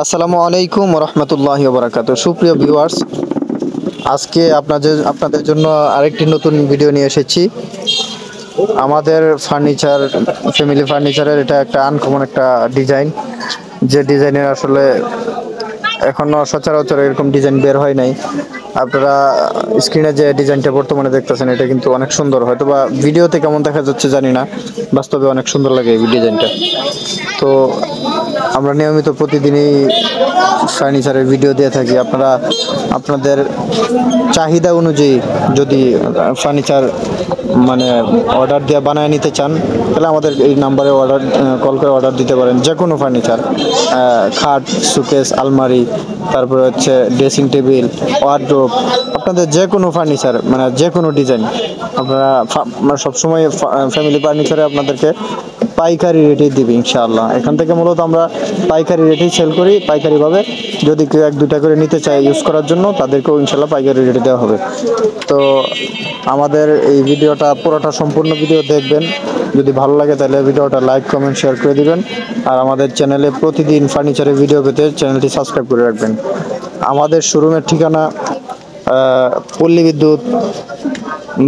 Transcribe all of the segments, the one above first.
আসসালামু আলাইকুম রহমতুল্লাহি ওয়া বারাকাতুহু। সুপ্রিয় ভিউয়ার্স, আজকে আপনাদের জন্য আরেকটি নতুন ভিডিও নিয়ে এসেছি। আমাদের ফার্নিচার, ফ্যামিলি ফার্নিচারের এটা একটা আনকমন একটা ডিজাইন, যে ডিজাইনের আসলে এখনো সচরাচর এরকম ডিজাইন বের হয় নাই। আপনারা স্ক্রিনে যে ডিজাইনটা বর্তমানে দেখতেছেন এটা কিন্তু অনেক সুন্দর, হয়তো বা ভিডিওতে কেমন দেখা যাচ্ছে জানি না, বাস্তবে অনেক সুন্দর লাগে এই ডিজাইনটা। তো আমরা নিয়মিত প্রতিদিনই ফার্নিচারের ভিডিও দিয়ে থাকি। আপনারা আপনাদের চাহিদা অনুযায়ী যদি ফার্নিচার মানে অর্ডার দিয়ে বানায় নিতে চান, তাহলে আমাদের এই নাম্বারে কল করে অর্ডার দিতে পারেন। যে কোনো ফার্নিচার, খাট, সুকেস, আলমারি, তারপরে হচ্ছে ড্রেসিং টেবিল, ওয়ার্ডরোব, আপনাদের যে কোনো ফার্নিচার মানে যে কোনো ডিজাইন আপনারা সবসময় ফ্যামিলি ফার্নিচারে আপনাদেরকে পাইকারি রেটেই দিবি ইনশাআল্লাহ। এখান থেকে মূলত আমরা পাইকারি রেটেই সেল করি, পাইকারিভাবে। যদি কেউ এক দুইটা করে নিতে চায় ইউজ করার জন্য, তাদেরকেও ইনশাআল্লাহ পাইকারি রেটে দেওয়া হবে। তো আমাদের এই ভিডিওটা পুরোটা সম্পূর্ণ ভিডিও দেখবেন। যদি ভালো লাগে তাহলে ভিডিওটা লাইক, কমেন্ট, শেয়ার করে দিবেন। আর আমাদের চ্যানেলে প্রতিদিন ফার্নিচারের ভিডিও পেতে চ্যানেলটি সাবস্ক্রাইব করে রাখবেন। আমাদের শোরুমের ঠিকানা পল্লী বিদ্যুৎ,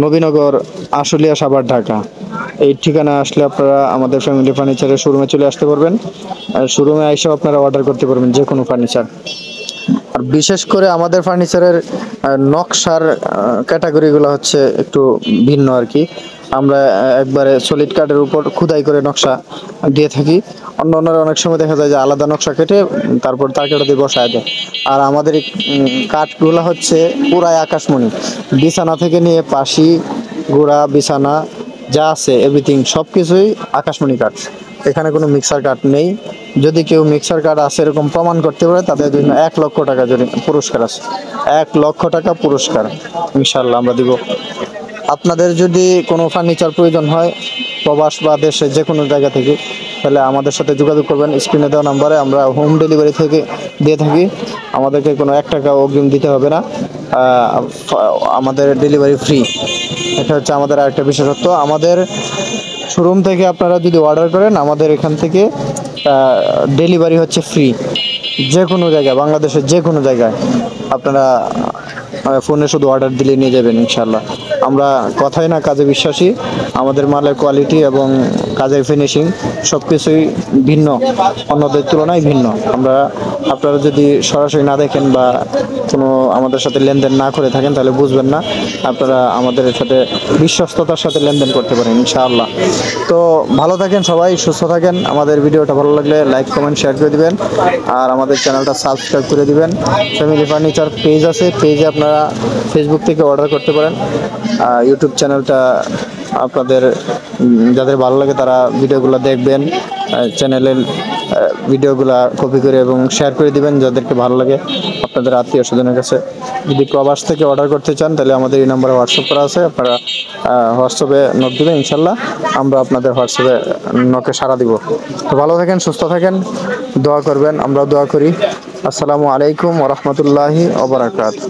নবীনগর, আশুলিয়া, সাভার, ঢাকা। এই ঠিকানা আসলে আপনারা আমাদের ফ্যামিলি ফার্নিচারের শোরুমে চলে আসতে পারবেন। আর শোরুমে এসেও আপনারা অর্ডার করতে পারবেন যে কোনো ফার্নিচার। আর বিশেষ করে আমাদের ফার্নিচারের নকশার ক্যাটাগরিগুলো হচ্ছে একটু ভিন্ন আর কি। আমরা একবারে সলিড কাঠের উপর খোদাই করে নকশা দিয়ে থাকি। অন্যরা অনেক সময় দেখা যায় যে আলাদা নকশা কেটে তারপর তার কেটে দিয়ে বসায় দেয়। আর আমাদের এই কাঠগুলো হচ্ছে পুরাই আকাশমণি। বিছানা থেকে নিয়ে পাশি, গোড়া, বিছানা যা আছে এভরিথিং সব কিছুই আকাশমণি কাঠ। এখানে কোনো মিক্সার কাঠ নেই। যদি কেউ মিক্সার কাঠ আছে এরকম প্রমাণ করতে পারে, তাদের জন্য 1,00,000 টাকা পুরস্কার আছে। 1,00,000 টাকা পুরস্কার ইনশাল্লাহ আমরা দিব। আপনাদের যদি কোনো ফার্নিচার প্রয়োজন হয় প্রবাস বা দেশে যে কোনো জায়গা থেকে, তাহলে আমাদের সাথে যোগাযোগ করবেন। স্ক্রিনে দেওয়া নাম্বারে আমরা হোম ডেলিভারি থেকে দিয়ে থাকি। আমাদেরকে কোনো 1 টাকা অগ্রিম দিতে হবে না। আমাদের ডেলিভারি ফ্রি। এটা হচ্ছে আমাদের আরেকটা বিশেষত্ব। আমাদের শোরুম থেকে আপনারা যদি অর্ডার করেন, আমাদের এখান থেকে ডেলিভারি হচ্ছে ফ্রি। যে কোনো জায়গায়, বাংলাদেশের যে কোনো জায়গায় আপনারা ফোনে শুধু অর্ডার দিলে নিয়ে যাবেন ইনশাল্লাহ। আমরা কথাই না কাজে বিশ্বাসী। আমাদের মালের কোয়ালিটি এবং কাজের ফিনিশিং সব কিছুই ভিন্ন, অন্যদের তুলনায় ভিন্ন। আপনারা যদি সরাসরি না দেখেন বা কোনো আমাদের সাথে লেনদেন না করে থাকেন, তাহলে বুঝবেন না। আপনারা আমাদের সাথে বিশ্বস্ততার সাথে লেনদেন করতে পারেন ইনশাআল্লাহ। তো ভালো থাকেন সবাই, সুস্থ থাকেন। আমাদের ভিডিওটা ভালো লাগলে লাইক, কমেন্ট, শেয়ার করে দিবেন। আর আমাদের চ্যানেলটা সাবস্ক্রাইব করে দিবেন। ফ্যামিলি ফার্নিচার পেজ আছে, পেজে আপনারা ফেসবুক থেকে অর্ডার করতে পারেন। ইউটিউব চ্যানেলটা আপনাদের যাদের ভালো লাগে তারা ভিডিওগুলো দেখবেন। চ্যানেলের ভিডিওগুলা কপি করে এবং শেয়ার করে দিবেন যাদেরকে ভালো লাগে আপনাদের আত্মীয় স্বজনের কাছে। যদি প্রবাস থেকে অর্ডার করতে চান, তাহলে আমাদের এই নাম্বারে হোয়াটসঅ্যাপ করা আছে। আপনারা হোয়াটসঅ্যাপে নক দিবেন, ইনশাল্লাহ আমরা আপনাদের হোয়াটসঅ্যাপে নকে সাড়া দিব। তো ভালো থাকেন, সুস্থ থাকেন, দোয়া করবেন, আমরাও দোয়া করি। আসসালামু আলাইকুম ওয়া রাহমাতুল্লাহি ওয়া বারাকাতুহু।